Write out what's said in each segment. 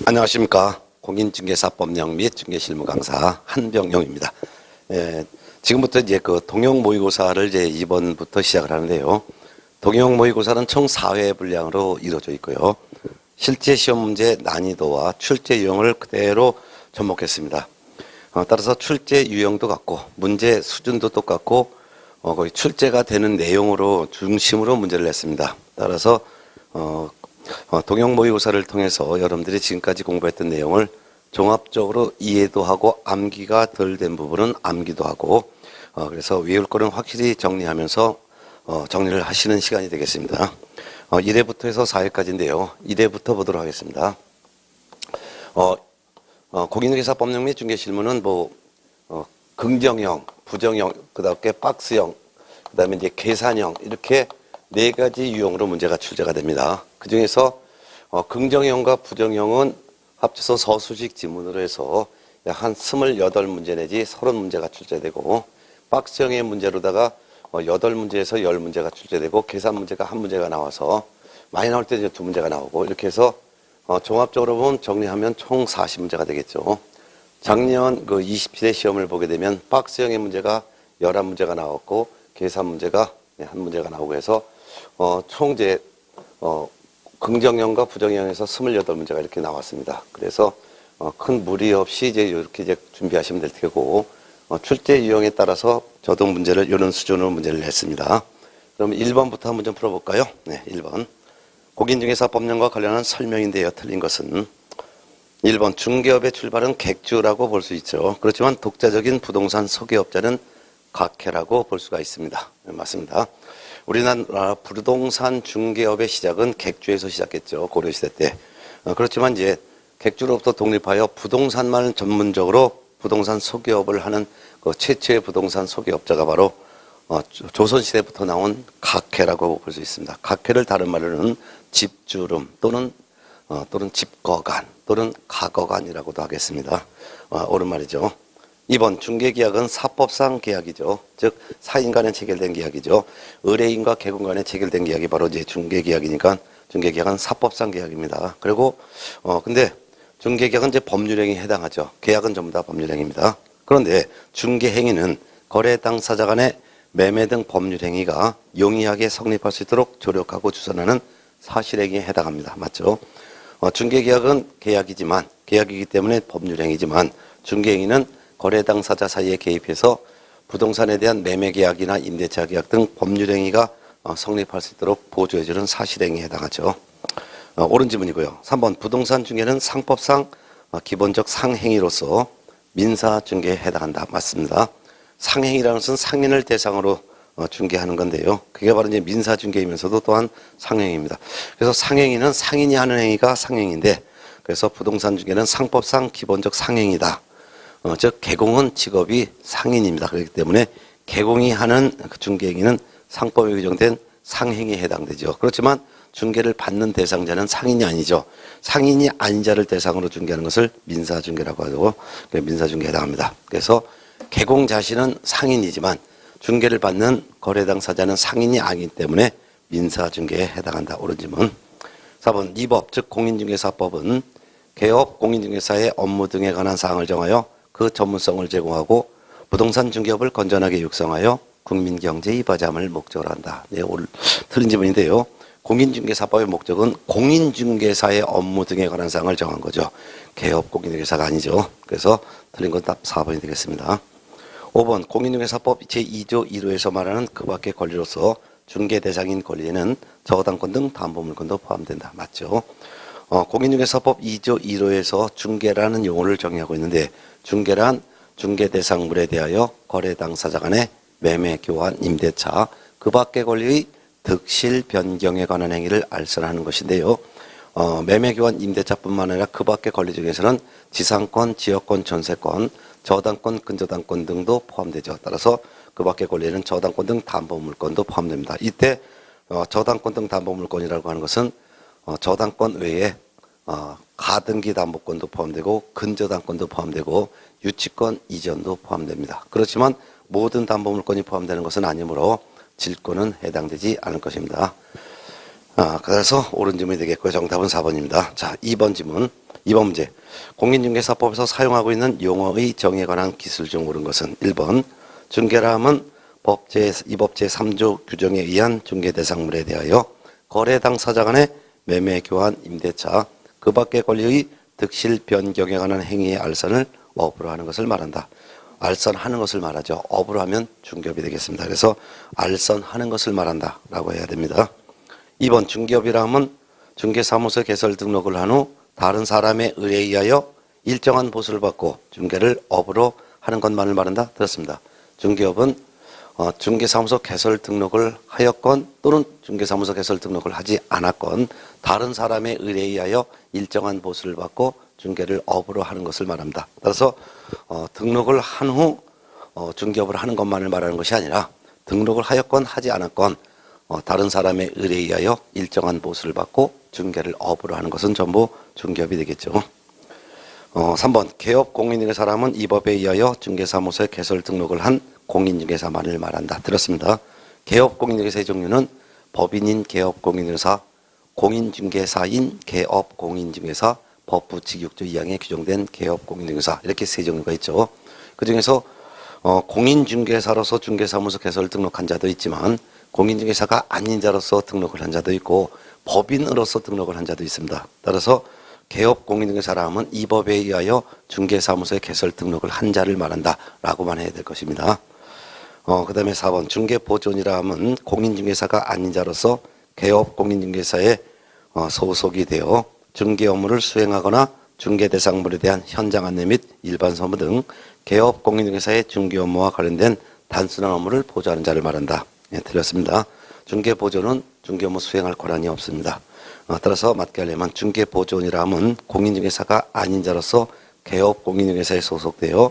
안녕하십니까. 공인중개사법령 및 중개실무 강사 한병용입니다. 지금부터 이제 그 동형 모의고사를 이제 2번부터 시작을 하는데요. 동형 모의고사는 총 4회 분량으로 이루어져 있고요. 실제 시험 문제 난이도와 출제 유형을 그대로 접목했습니다. 따라서 출제 유형도 같고 문제 수준도 똑같고 거의 출제가 되는 내용으로 중심으로 문제를 냈습니다. 따라서 동형 모의고사를 통해서 여러분들이 지금까지 공부했던 내용을 종합적으로 이해도 하고 암기가 덜 된 부분은 암기도 하고 그래서 외울 거는 확실히 정리하면서 정리를 하시는 시간이 되겠습니다. 1회부터 해서 4회까지인데요. 1회부터 보도록 하겠습니다. 공인중개사법령 및 중개실무는 긍정형, 부정형, 그다음에 박스형, 그다음에 이제 계산형 이렇게 4가지 유형으로 문제가 출제가 됩니다. 그 중에서 긍정형과 부정형은 합쳐서 서술식 지문으로 해서 약 한 28문제 내지 30문제가 출제되고, 박스형의 문제로다가 8문제에서 10문제가 출제되고, 계산 문제가 1문제가 나와서 많이 나올 때 이제 2문제가 나오고, 이렇게 해서 종합적으로 보면 정리하면 총 40문제가 되겠죠. 작년 그 27회 시험을 보게 되면 박스형의 문제가 11문제가 나왔고, 계산 문제가 1문제가 나오고 해서 총 이제 긍정형과 부정형에서 28문제가 이렇게 나왔습니다. 그래서 큰 무리 없이 이제 이렇게 이제 준비하시면 될 테고, 출제 유형에 따라서 저도 문제를 이런 수준으로 문제를 냈습니다. 그럼 1번부터 한번 좀 풀어볼까요? 네, 1번. 공인중개사법령과 관련한 설명인데요. 틀린 것은 1번 중개업의 출발은 객주라고 볼 수 있죠. 그렇지만 독자적인 부동산 소개업자는 각해라고 볼 수가 있습니다. 네, 맞습니다. 우리나라 부동산 중개업의 시작은 객주에서 시작했죠. 고려시대 때. 그렇지만 이제 객주로부터 독립하여 부동산만 전문적으로 부동산 소개업을 하는 그 최초의 부동산 소개업자가 바로 조선시대부터 나온 각해라고 볼 수 있습니다. 각해를 다른 말로는 집주름 또는 집거간 또는 가거간이라고도 하겠습니다. 옳은 말이죠. 2번 중개계약은 사법상 계약이죠. 즉 사인 간에 체결된 계약이죠. 의뢰인과 개공 간에 체결된 계약이 바로 이제 중개계약이니까 중개계약은 사법상 계약입니다. 그리고 근데 중개계약은 이제 법률행위에 해당하죠. 계약은 전부 다 법률행위입니다. 그런데 중개행위는 거래 당사자 간의 매매 등 법률행위가 용이하게 성립할 수 있도록 조력하고 주선하는 사실행위에 해당합니다. 맞죠? 중개계약은 계약이기 때문에 법률행위지만 중개행위는 거래 당사자 사이에 개입해서 부동산에 대한 매매 계약이나 임대차 계약 등 법률행위가 성립할 수 있도록 보조해주는 사실행위에 해당하죠. 옳은 지문이고요. 3번 부동산 중개는 상법상 기본적 상행위로서 민사중개에 해당한다. 맞습니다. 상행위라는 것은 상인을 대상으로 중개하는 건데요. 그게 바로 이제 민사중개이면서도 또한 상행위입니다. 그래서 상행위는 상인이 하는 행위가 상행인데, 그래서 부동산 중개는 상법상 기본적 상행이다. 즉 개공은 직업이 상인입니다. 그렇기 때문에 개공이 하는 중개행위는 상법에 규정된 상행위에 해당되죠. 그렇지만 중개를 받는 대상자는 상인이 아니죠. 상인이 아닌 자를 대상으로 중개하는 것을 민사중개라고 하고 민사중개에 해당합니다. 그래서 개공 자신은 상인이지만 중개를 받는 거래 당사자는 상인이 아니기 때문에 민사중개에 해당한다. 옳은 지문. 4번 이법 즉 공인중개사법은 개업 공인중개사의 업무 등에 관한 사항을 정하여 그 전문성을 제공하고 부동산 중개업을 건전하게 육성하여 국민경제 이바지함을 목적으로 한다. 네, 틀린 지문인데요. 공인중개사법의 목적은 공인중개사의 업무 등에 관한 사항을 정한 거죠. 개업 공인중개사가 아니죠. 그래서 틀린 건 답 4번이 되겠습니다. 5번 공인중개사법 제2조 1호에서 말하는 그 밖의 권리로서 중개 대상인 권리에는 저당권 등 담보물권도 포함된다. 맞죠? 공인중개사법 2조 1호에서 중개라는 용어를 정의하고 있는데, 중개란 중개 대상물에 대하여 거래 당사자 간의 매매, 교환, 임대차, 그 밖의 권리의 득실, 변경에 관한 행위를 알선하는 것인데요. 매매, 교환, 임대차뿐만 아니라 그 밖의 권리 중에서는 지상권, 지역권, 전세권, 저당권, 근저당권 등도 포함되죠. 따라서 그 밖의 권리에는 저당권 등 담보물권도 포함됩니다. 이때 저당권 등 담보물권이라고 하는 것은 저당권 외에 가등기 담보권도 포함되고 근저당권도 포함되고 유치권 이전도 포함됩니다. 그렇지만 모든 담보물권이 포함되는 것은 아니므로 질권은 해당되지 않을 것입니다. 그래서 옳은 질문이 되겠고요. 정답은 4번입니다. 자, 2번 질문. 2번 문제. 공인중개사법에서 사용하고 있는 용어의 정의에 관한 기술 중 옳은 것은 1번 중개라 함은 이 법 제3조 규정에 의한 중개 대상물에 대하여 거래 당사자 간의 매매, 교환, 임대차, 그 밖의 권리의 득실 변경에 관한 행위의 알선을 업으로 하는 것을 말한다. 알선하는 것을 말하죠. 업으로 하면 중개업이 되겠습니다. 그래서 알선하는 것을 말한다 라고 해야 됩니다. 2번 중개업이라 함은 중개사무소 개설 등록을 한 후 다른 사람의 의뢰에 의하여 일정한 보수를 받고 중개를 업으로 하는 것만을 말한다. 들었습니다. 중개업은 중개사무소 개설 등록을 하였건 또는 중개사무소 개설 등록을 하지 않았건 다른 사람의 의뢰에 의하여 일정한 보수를 받고 중개를 업으로 하는 것을 말합니다. 따라서 등록을 한 후 중개업을 하는 것만을 말하는 것이 아니라 등록을 하였건 하지 않았건 다른 사람의 의뢰에 의하여 일정한 보수를 받고 중개를 업으로 하는 것은 전부 중개업이 되겠죠. 3번 개업 공인중개사람은 이 법에 의하여 중개사무소에 개설 등록을 한 공인중개사만을 말한다. 들었습니다. 개업 공인중개사의 종류는 법인인 개업 공인중개사, 공인중개사인 개업 공인중개사, 법부 제6조 2항에 규정된 개업 공인중개사 이렇게 세 종류가 있죠. 그중에서 공인중개사로서 중개사무소 개설 등록한 자도 있지만 공인중개사가 아닌 자로서 등록을 한 자도 있고 법인으로서 등록을 한 자도 있습니다. 따라서 개업 공인중개사람은 이 법에 의하여 중개사무소에 개설 등록을 한 자를 말한다 라고만 해야 될 것입니다. 그 다음에 4번 중개보존이라 함은 공인중개사가 아닌 자로서 개업 공인중개사에 소속이 되어 중개 업무를 수행하거나 중개 대상물에 대한 현장 안내 및 일반 서무 등 개업 공인중개사의 중개 업무와 관련된 단순한 업무를 보조하는 자를 말한다. 예, 틀렸습니다. 중개보존은 중개 업무 수행할 권한이 없습니다. 따라서 맞게 하려면 중개보존이라 함은 공인중개사가 아닌 자로서 개업 공인중개사에 소속되어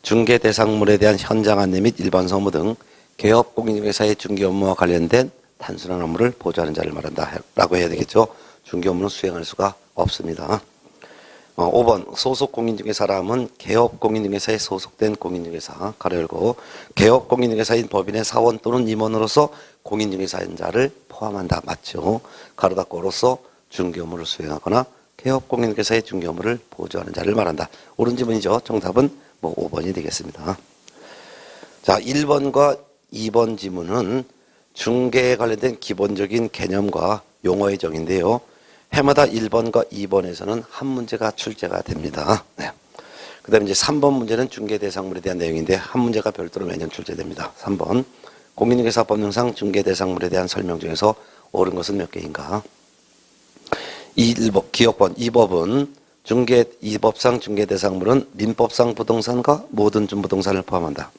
중개 대상물에 대한 현장 안내 및 일반 서무 등 개업 공인중개사의 중개 업무와 관련된 단순한 업무를 보조하는 자를 말한다 라고 해야 되겠죠. 중개 업무는 수행할 수가 없습니다. 5번 소속 공인중개사람은 개업 공인중개사에 소속된 공인중개사 가로 열고 개업 공인중개사인 법인의 사원 또는 임원으로서 공인중개사인 자를 포함한다. 맞죠? 가로 닫고로서 중개 업무를 수행하거나 개업 공인중개사의 중개 업무를 보조하는 자를 말한다. 옳은 지문이죠. 정답은 5번이 되겠습니다. 자, 1번과 2번 지문은 중개에 관련된 기본적인 개념과 용어의 정의인데요. 해마다 1번과 2번에서는 한 문제가 출제가 됩니다. 네. 그 다음에 이제 3번 문제는 중개 대상물에 대한 내용인데 한 문제가 별도로 매년 출제됩니다. 3번 공인중개사 법령상 중개 대상물에 대한 설명 중에서 옳은 것은 몇 개인가? 1번, 기억번 2법은 이 법상 중개 대상물은 민법상 부동산과 모든 준부동산을 포함한다.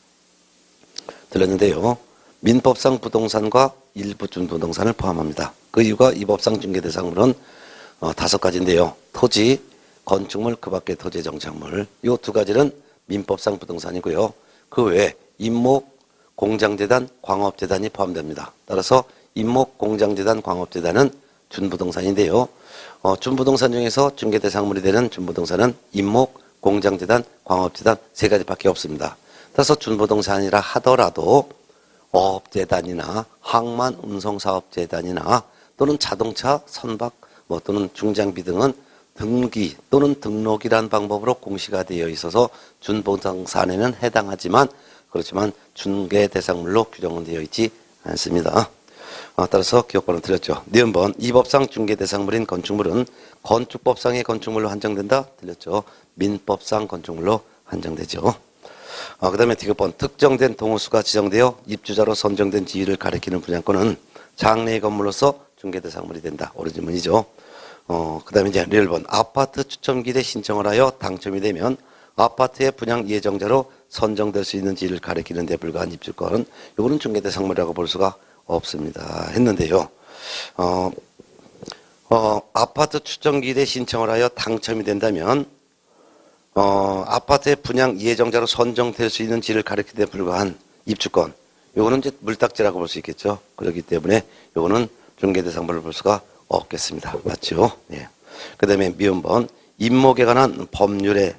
들렸는데요. 민법상 부동산과 일부 준부동산을 포함합니다. 그 이유가 이 법상 중개 대상물은 5가지인데요. 토지, 건축물, 그 밖의 토지 정착물. 이 2가지는 민법상 부동산이고요. 그 외에 임목, 공장재단, 광업재단이 포함됩니다. 따라서 임목, 공장재단, 광업재단은 준부동산인데요. 준부동산 중에서 중개대상물이 되는 준부동산은 임목, 공장재단, 광업재단 3가지밖에 없습니다. 따라서 준부동산이라 하더라도 어업재단이나 항만 운송사업재단이나 또는 자동차, 선박, 또는 중장비 등은 등기 또는 등록이란 방법으로 공시가 되어 있어서 준부동산에는 해당하지만 그렇지만 중개 대상물로 규정은 되어 있지 않습니다. 따라서 기억번호 틀렸죠. 니은번 이 법상 중개 대상물인 건축물은 건축법상의 건축물로 한정된다. 틀렸죠. 민법상 건축물로 한정되죠. 그 다음에 디귿번 특정된 동호수가 지정되어 입주자로 선정된 지위를 가리키는 분양권은 장래의 건물로서 중개 대상물이 된다. 옳은 질문이죠. 그 다음에 이제 리을번 아파트 추첨기일에 신청을 하여 당첨이 되면 아파트의 분양 예정자로 선정될 수 있는 지위를 가리키는 데 불과한 입주권은 이거는 중개 대상물이라고 볼 수가 없습니다. 했는데요. 아파트 추첨기일에 신청을 하여 당첨이 된다면 아파트의 분양 예정자로 선정될 수 있는 지위를 가리키는 데 불과한 입주권 요거는 이제 물딱지라고 볼 수 있겠죠. 그렇기 때문에 요거는 중개대상물을 볼 수가 없겠습니다. 맞죠? 예. 그 다음에 미음번 임목에 관한 법률에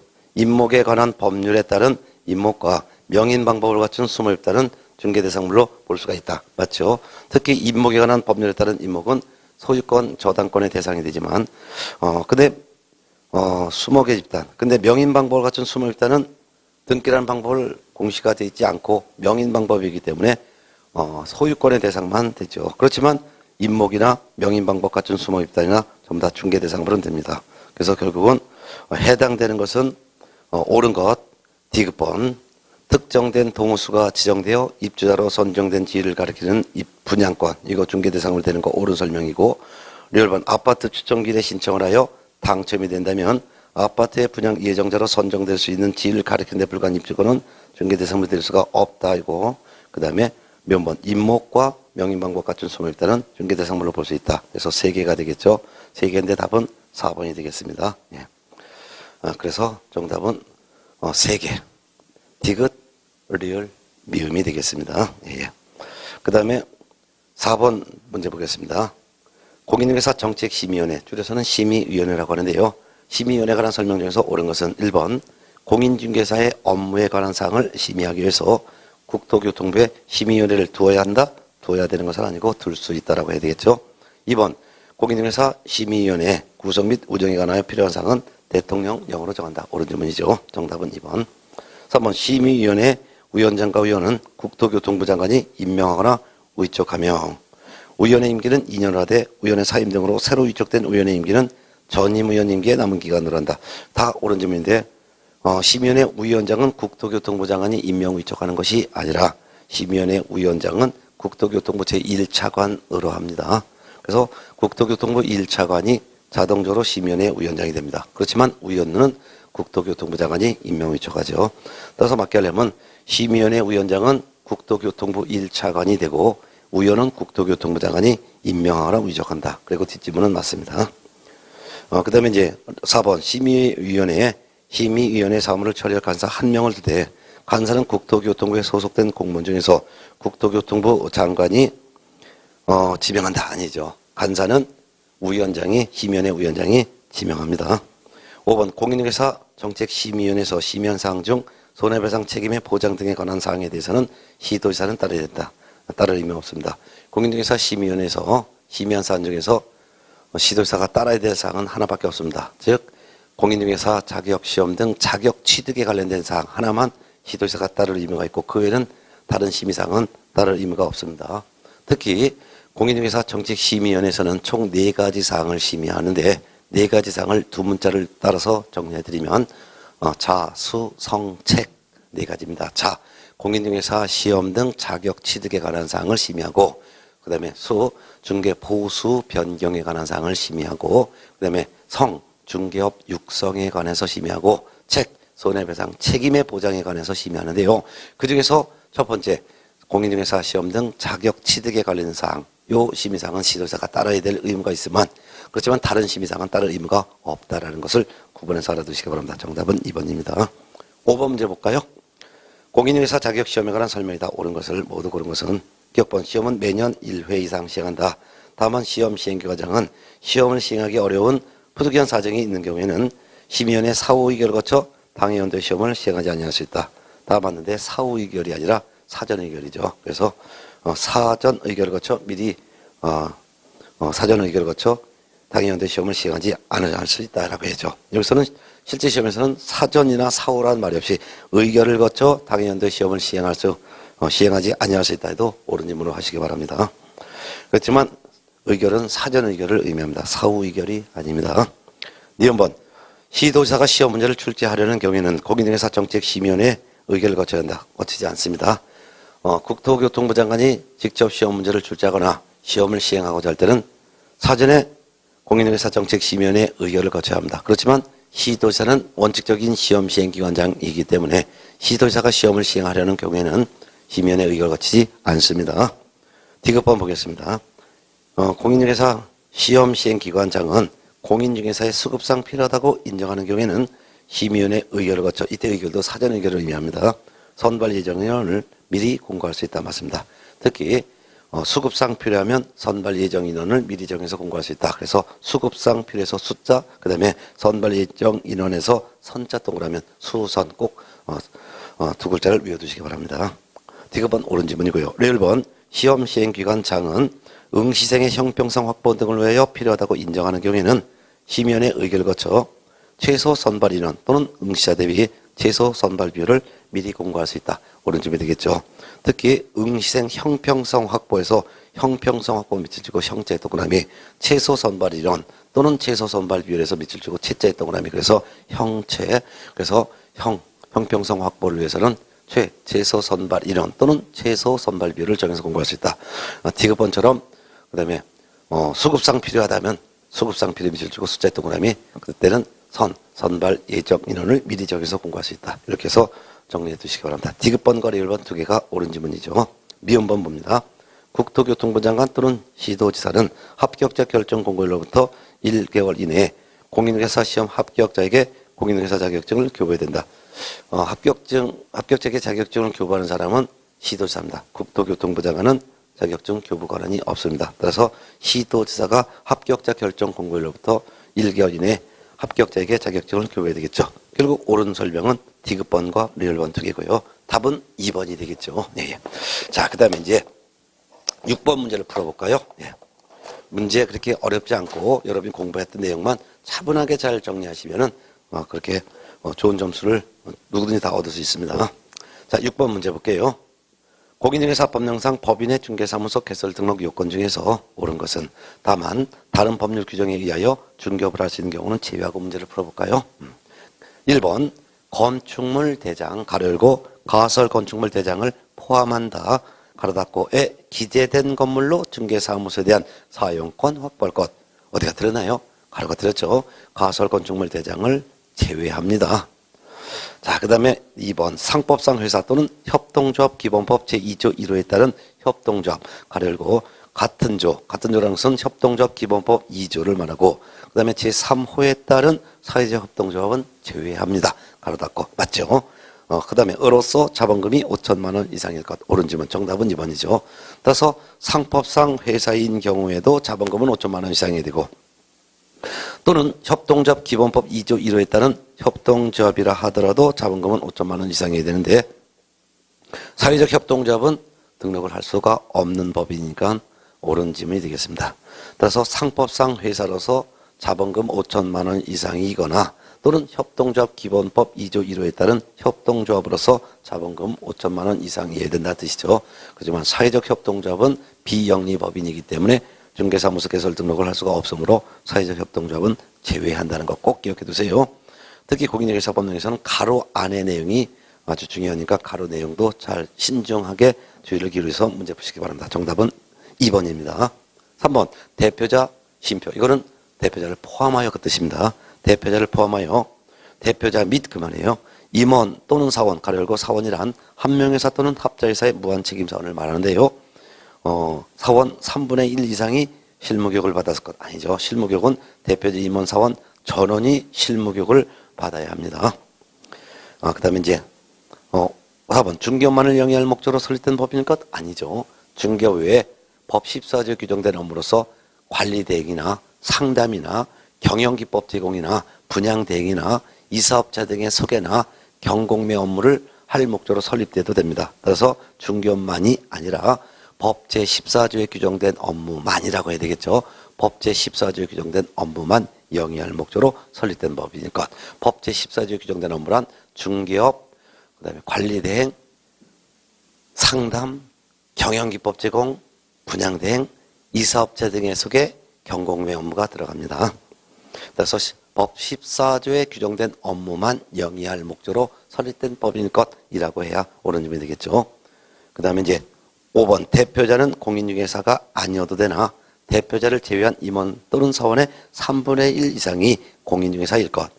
따른 임목과 명인 방법을 갖춘 수모에 따른 중개대상물로 볼 수가 있다. 맞죠? 특히 임목에 관한 법률에 따른 임목은 소유권, 저당권의 대상이 되지만 근데 수목의 집단. 근데 명인 방법을 갖춘 수목 집단은 등기라는 방법을 공시가 되어 있지 않고 명인 방법이기 때문에 소유권의 대상만 되죠. 그렇지만 임목이나 명인 방법 갖춘 수목 집단이나 전부 다 중개 대상으로는 됩니다. 그래서 결국은 해당되는 것은 옳은 것, 디귿번, 특정된 동호수가 지정되어 입주자로 선정된 지위를 가리키는 분양권, 이거 중개 대상으로 되는 거 옳은 설명이고, 리얼번 아파트 추천기일에 신청을 하여 당첨이 된다면 아파트의 분양 예정자로 선정될 수 있는 지위를 가리키는 데 불과한 입주권은 중개 대상으로 될 수가 없다 이고, 그 다음에 면번 임목과 명인 방법 갖춘 수목입단은 중개 대상물로 볼 수 있다. 그래서 3개가 되겠죠. 3개인데 답은 4번이 되겠습니다. 예. 그래서 정답은 3개. 디귿, 리을, 미음이 되겠습니다. 예. 그 다음에 4번 문제 보겠습니다. 공인중개사 정책심의위원회, 줄여서는 심의위원회라고 하는데요. 심의위원회에 관한 설명 중에서 옳은 것은 1번 공인중개사의 업무에 관한 사항을 심의하기 위해서 국토교통부에 심의위원회를 두어야 한다? 두어야 되는 것은 아니고 둘 수 있다라고 해야 되겠죠. 2번 공인중개사 심의위원회 구성 및 운영에 관하여 필요한 사항은 대통령령으로 정한다. 옳은 질문이죠. 정답은 2번. 3번 심의위원회 위원장과 위원은 국토교통부 장관이 임명하거나 위촉하며 위원회 임기는 2년을 하되 위원회 사임 등으로 새로 위촉된 위원회 임기는 전임 의원 임기에 남은 기간으로 한다. 다 옳은 질문인데 심의위원회 위원장은 국토교통부 장관이 임명 위촉하는 것이 아니라 심의위원회 위원장은 국토교통부 제1차관으로 합니다. 그래서 국토교통부 1차관이 자동적으로 심의위원회 위원장이 됩니다. 그렇지만 위원은 국토교통부 장관이 임명 위촉하죠. 따라서 맞게 하려면 심의위원회 위원장은 국토교통부 1차관이 되고 위원은 국토교통부 장관이 임명하거나 위촉한다. 그리고 뒷지문은 맞습니다. 그 다음에 이제 4번 심의위원회에 심의위원회 사무를 처리할 간사 1명을 두되 간사는 국토교통부에 소속된 공무원 중에서 국토교통부 장관이 지명한다. 아니죠. 간사는 위원장이 심의위원회 위원장이 지명합니다. 5번 공인중개사 정책심의위원회에서 심의한 사항 중 손해배상 책임의 보장 등에 관한 사항에 대해서는 시도지사는 따라야 된다. 따를 의미 없습니다. 공인중개사 심의위원회에서 심의한 사안 중에서 시도지사가 따라야 될 사항은 하나밖에 없습니다. 즉 공인중개사 자격시험 등 자격 취득에 관련된 사항 하나만 시도지사가 따를 의무가 있고 그 외에는 다른 심의사항은 따를 의무가 없습니다. 특히 공인중개사 정책심의위원회에서는 총 4가지 사항을 심의하는데 4가지 사항을 두 문자를 따라서 정리해드리면 자, 수, 성, 책 4가지입니다. 자, 공인중개사 시험 등 자격 취득에 관한 사항을 심의하고 그 다음에 수, 중개 보수 변경에 관한 사항을 심의하고 그 다음에 성, 중개업 육성에 관해서 심의하고 책, 손해배상 책임의 보장에 관해서 심의하는데요. 그 중에서 첫 번째 공인중개사 시험 등 자격 취득에 관련된 사항, 요 심의사항은 시도지사가 따라야 될 의무가 있지만 그렇지만 다른 심의사항은 따를 의무가 없다라는 것을 구분해서 알아두시기 바랍니다. 정답은 2번입니다. 5번 문제 볼까요? 공인중개사 자격시험에 관한 설명이 다 옳은 것을 모두 고른 것은 기억번 시험은 매년 1회 이상 시행한다. 다만 시험 시행기 과정은 시험을 시행하기 어려운 부득이한 사정이 있는 경우에는 심의위원회 사후 의결을 거쳐 당회원도 시험을 시행하지 아니할 수 있다. 다 맞는데 사후 의결이 아니라 사전 의결이죠. 그래서 사전 의결을 거쳐 미리 사전 의결을 거쳐 당회원도 시험을 시행하지 않을 수 있다라고 해야죠. 여기서는 실제 시험에서는 사전이나 사후라는 말이 없이 의결을 거쳐 당회원도 시험을 시행하지 아니할 수 있다 해도 옳은 질문으로 하시기 바랍니다. 그렇지만 의결은 사전 의결을 의미합니다. 사후 의결이 아닙니다. 니은번 시도지사가 시험 문제를 출제하려는 경우에는 공인중개사 정책심의위원회 의결을 거쳐야 한다. 거치지 않습니다. 국토교통부 장관이 직접 시험 문제를 출제하거나 시험을 시행하고자 할 때는 사전에 공인중개사 정책심의위원회 의결을 거쳐야 합니다. 그렇지만 시도지사는 원칙적인 시험 시행기관장이기 때문에 시도지사가 시험을 시행하려는 경우에는 심의위원회 의결을 거치지 않습니다. 디귿번 보겠습니다. 공인중개사 시험 시행기관장은 공인중개사의 수급상 필요하다고 인정하는 경우에는 심의위원회 의결을 거쳐 이때 의결도 사전 의결을 의미합니다. 선발 예정인원을 미리 공고할 수 있다. 맞습니다. 특히 수급상 필요하면 선발 예정 인원을 미리 정해서 공고할 수 있다. 그래서 수급상 필요해서 숫자, 그 다음에 선발 예정 인원에서 선자 동그라면 수선 꼭 두 글자를 외워두시기 바랍니다. 디귿번 옳은 질문이고요. 레일번 시험 시행기관장은 응시생의 형평성 확보 등을 위하여 필요하다고 인정하는 경우에는 심의위원회 의결을 거쳐 최소 선발 인원 또는 응시자 대비 최소 선발 비율을 미리 공고할 수 있다. 옳은 점이 되겠죠. 특히 응시생 형평성 확보에서 형평성 확보 밑을 주고 형자의 동그라미, 최소 선발 인원 또는 최소 선발 비율에서 밑을 주고 채자의 동그라미, 그래서 형체, 그래서 형평성 확보를 위해서는 최소 선발 인원 또는 최소 선발 비율을 정해서 공고할 수 있다. 디귿번처럼 그다음에 수급상 필요하다면 수급상 필요 밑을 주고 숫자의 동그라미, 그때는 선발 예정 인원을 미리 정해서 공고할 수 있다. 이렇게 해서 정리해 두시기 바랍니다. 디귿번과 리을번 두 개가 옳은 지문이죠. 미음번 봅니다. 국토교통부 장관 또는 시도지사는 합격자 결정 공고일로부터 1개월 이내에 공인회사 시험 합격자에게 공인회사 자격증을 교부해야 된다. 합격자에게 자격증을 교부하는 사람은 시도지사입니다. 국토교통부 장관은 자격증 교부 권한이 없습니다. 따라서 시도지사가 합격자 결정 공고일로부터 1개월 이내에 합격자에게 자격증을 교부해야 되겠죠. 결국 옳은 설명은 디귿번과 리을번 두 개고요. 답은 2번이 되겠죠. 네. 자, 그 다음에 이제 6번 문제를 풀어볼까요? 네. 문제 그렇게 어렵지 않고 여러분이 공부했던 내용만 차분하게 잘 정리하시면은 그렇게 좋은 점수를 누구든지 다 얻을 수 있습니다. 자, 6번 문제 볼게요. 공인중개사법령상 법인의 중개사무소 개설 등록 요건 중에서 옳은 것은 다만 다른 법률 규정에 의하여 중개업을 할 수 있는 경우는 제외하고 문제를 풀어볼까요? 1번 건축물 대장 가로 열고 가설 건축물 대장을 포함한다 가로 닫고에 기재된 건물로 중개사무소에 대한 사용권 확보할 것. 어디가 들었나요? 가로가 들었죠. 가설 건축물 대장을 제외합니다. 자, 그 다음에 2번 상법상 회사 또는 협동조합 기본법 제2조 1호에 따른 협동조합 가로 열고 같은 조라는 것은 협동조합 기본법 2조를 말하고 그 다음에 제3호에 따른 사회적 협동조합은 제외합니다. 가로 닫고 맞죠? 그 다음에 으로서 자본금이 5천만 원 이상일 것. 옳은 지문 정답은 2번이죠. 따라서 상법상 회사인 경우에도 자본금은 5천만 원 이상이 되고 또는 협동조합 기본법 2조 1호에 따른 협동조합이라 하더라도 자본금은 5천만 원 이상이 되는데 사회적 협동조합은 등록을 할 수가 없는 법이니까 옳은 지문이 되겠습니다. 따라서 상법상 회사로서 자본금 5천만 원 이상이거나 또는 협동조합 기본법 2조 1호에 따른 협동조합으로서 자본금 5천만 원 이상이어야 된다는 뜻이죠. 하지만 사회적 협동조합은 비영리법인이기 때문에 중개사무소 개설 등록을 할 수가 없으므로 사회적 협동조합은 제외한다는 거 꼭 기억해 두세요. 특히 공인중개사법령에서는 가로 안의 내용이 아주 중요하니까 가로 내용도 잘 신중하게 주의를 기울여서 문제 푸시기 바랍니다. 정답은 2번입니다. 3번 대표자 심표. 이거는 대표자를 포함하여 그 뜻입니다. 대표자를 포함하여 대표자 및 그만해요. 임원 또는 사원 가로 열고 사원이란 한 명회사 또는 합자회사의 무한책임사원을 말하는데요. 사원 3분의 1 이상이 실무교육을 받았을 것 아니죠. 실무교육은 대표자 임원 사원 전원이 실무교육을 받아야 합니다. 그 다음에 이제 4번 중개업만을 영위할 목적으로 설립된 법인일 것 아니죠. 중개업 외에 법 14조에 규정된 업무로서 관리 대행이나 상담이나 경영기법 제공이나 분양 대행이나 이사업자 등의 소개나 경공매 업무를 할 목적으로 설립돼도 됩니다. 따라서 중개업만이 아니라 법 제14조에 규정된 업무만이라고 해야 되겠죠. 법 제14조에 규정된 업무만 영위할 목적으로 설립된 법인 것. 법 제14조에 규정된 업무란 중개업, 그다음에 관리대행, 상담, 경영기법 제공, 분양대행, 이사업자 등의 소개, 경공매 업무가 들어갑니다. 그래서 법 14조에 규정된 업무만 영위할 목적으로 설립된 법인 것이라고 해야 옳은 점이 되겠죠. 그 다음에 이제 5번 대표자는 공인중개사가 아니어도 되나 대표자를 제외한 임원 또는 사원의 3분의 1 이상이 공인중개사일 것.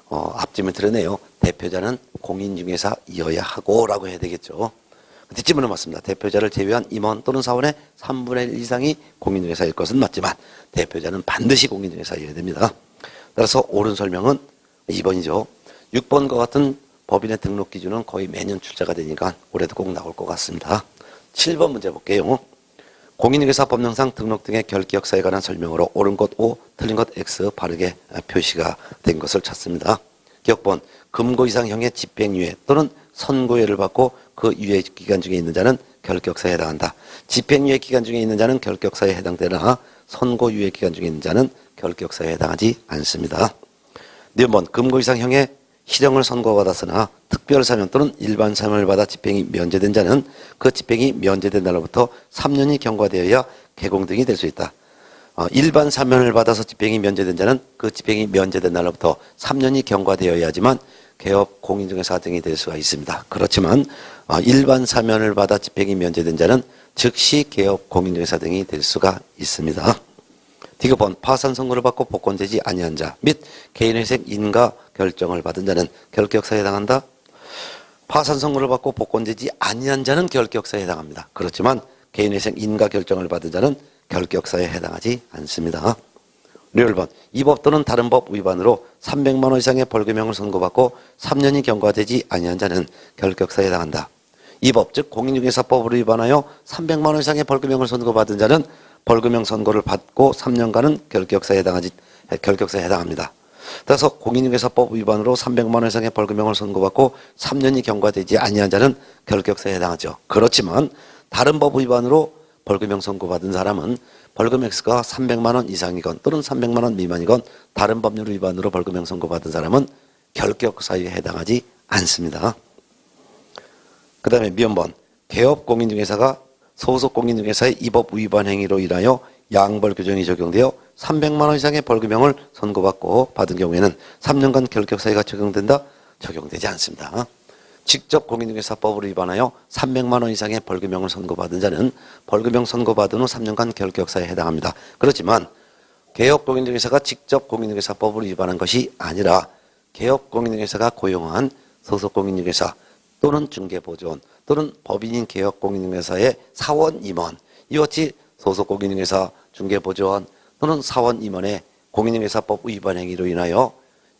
앞지문 들으네요. 대표자는 공인중개사이어야 하고 라고 해야 되겠죠. 뒷지문은 맞습니다. 대표자를 제외한 임원 또는 사원의 3분의 1 이상이 공인중개사일 것은 맞지만 대표자는 반드시 공인중개사이어야 됩니다. 따라서 옳은 설명은 2번이죠. 6번과 같은 법인의 등록 기준은 거의 매년 출제가 되니까 올해도 꼭 나올 것 같습니다. 7번 문제 볼게요. 공인중개사 법령상 등록 등의 결기역사에 관한 설명으로 옳은 것 O, 틀린 것 X 바르게 표시가 된 것을 찾습니다. 기억본 금고 이상형의 집행유예 또는 선고유예를 받고 그 유예 기간 중에 있는 자는 결격사에 해당한다. 집행유예 기간 중에 있는 자는 결격사에 해당되나 선고유예 기간 중에 있는 자는 결격사에 해당하지 않습니다. 4번 금고 이상형의 실형을 선고받았으나 특별 사면 또는 일반 사면을 받아 집행이 면제된 자는 그 집행이 면제된 날로부터 3년이 경과되어야 개공등이 될 수 있다. 일반 사면을 받아서 집행이 면제된 자는 그 집행이 면제된 날로부터 3년이 경과되어야지만 개업 공인중개사 등이 될 수가 있습니다. 그렇지만 일반 사면을 받아 집행이 면제된 자는 즉시 개업 공인중개사 등이 될 수가 있습니다. 디귿번 파산 선고를 받고 복권되지 아니한 자 및 개인회생 인가 결정을 받은 자는 결격사에 해당한다. 파산 선고를 받고 복권되지 아니한 자는 결격사에 해당합니다. 그렇지만 개인회생 인가 결정을 받은 자는 결격사에 해당하지 않습니다. 1번 이 법 또는 다른 법 위반으로 300만 원 이상의 벌금형을 선고받고 3년이 경과되지 아니한 자는 결격사에 해당한다. 이 법 즉 공인중개사법으로 위반하여 300만 원 이상의 벌금형을 선고받은 자는 벌금형 선고를 받고 3년간은 결격사에 해당합니다. 따라서 공인중개사법 위반으로 300만 원 이상의 벌금형을 선고받고 3년이 경과되지 아니한 자는 결격사에 해당하죠. 그렇지만 다른 법 위반으로 벌금형 선고받은 사람은 벌금 액수가 300만 원 이상이건 또는 300만 원 미만이건 다른 법률 위반으로 벌금형 선고받은 사람은 결격사유에 해당하지 않습니다. 그 다음에 미연번 개업 공인중개사가 소속 공인중개사의 이 법 위반 행위로 인하여 양벌 규정이 적용되어 300만 원 이상의 벌금형을 선고받고 받은 경우에는 3년간 결격사유가 적용된다? 적용되지 않습니다. 직접 공인중개사법으로 위반하여 300만 원 이상의 벌금형을 선고받은 자는 벌금형 선고받은 후 3년간 결격사에 해당합니다. 그렇지만 개업 공인중개사가 직접 공인중개사법으로 위반한 것이 아니라 개업 공인중개사가 고용한 소속 공인중개사 또는 중개보조원 또는 법인인 개업 공인중개사의 사원 임원 이와 같이 소속 공인중개사 중개보조원 또는 사원 임원의 공인중개사법 위반 행위로 인하여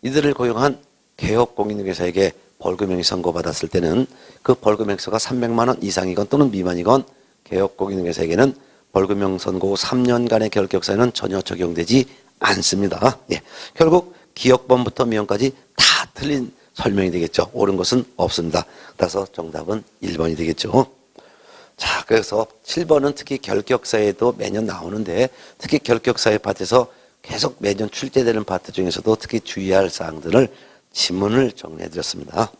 이들을 고용한 개업 공인중개사에게 벌금형이 선고받았을 때는 그 벌금 액수가 300만 원 이상이건 또는 미만이건 개업 공인중개사에게는 벌금형 선고 후 3년간의 결격사유는 전혀 적용되지 않습니다. 예. 결국 기억번부터 미연까지 다 틀린 설명이 되겠죠. 옳은 것은 없습니다. 따라서 정답은 1번이 되겠죠. 자, 그래서 7번은 특히 결격사유도 매년 나오는데 특히 결격사유 파트에서 계속 매년 출제되는 파트 중에서도 특히 주의할 사항들을 지문을 정리해드렸습니다.